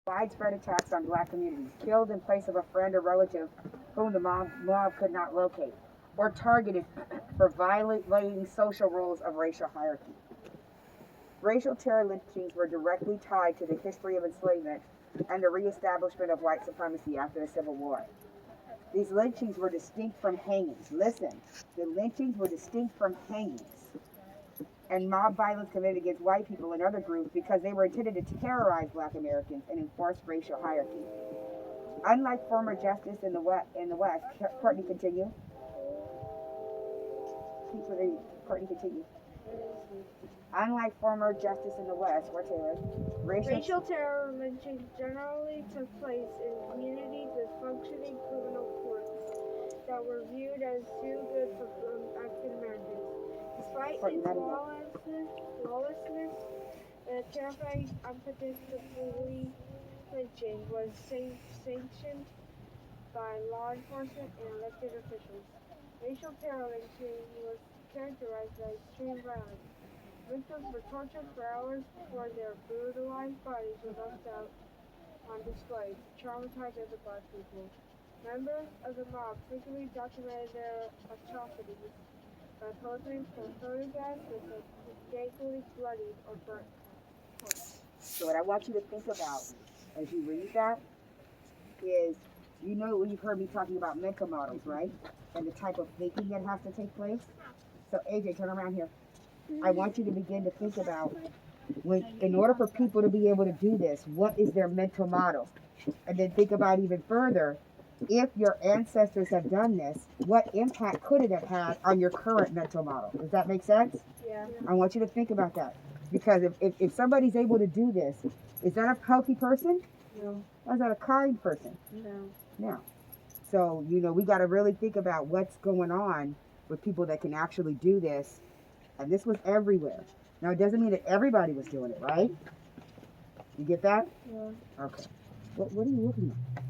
widespread attacks on black communities, killed in place of a friend or relative whom the mob could not locate, or targeted for violating social rules of racial hierarchy. Racial terror lynchings were directly tied to the history of enslavement and the reestablishment of white supremacy after the Civil War. These lynchings were distinct from hangings. Listen, the lynchings were distinct from hangings and mob violence committed against white people and other groups because they were intended to terrorize black Americans and enforce racial hierarchy. Unlike former justice in the West, Courtney, continue. Courtney, continue. Unlike former justice in the West, where Taylor, racial terror lynchings generally took place in communities with functioning criminal courts that were viewed as too good for African Americans. Despite its lawlessness, the terrifying, unpredictably lynching was sanctioned by law enforcement and elected officials. Racial terror lynching was characterized by extreme violence. Victims were tortured for hours before their brutalized bodies were left out on display to traumatize other black people. Members of the mob frequently documented their atrocities by posing for photographs with a daintily bloodied or burnt corpse. So what I want you to think about as you read that is, you've heard me talking about mental models, right? And the type of thinking that has to take place. So AJ, turn around here. I want you to begin to think about, in order for people to be able to do this, what is their mental model? And then think about even further, if your ancestors have done this, what impact could it have had on your current mental model? Does that make sense? Yeah. I want you to think about that. Because if somebody's able to do this, is that a healthy person? No. Or is that a kind person? No. No. So, we got to really think about what's going on with people that can actually do this. And this was everywhere. Now, it doesn't mean that everybody was doing it, right? You get that? Yeah. Okay. What are you looking at?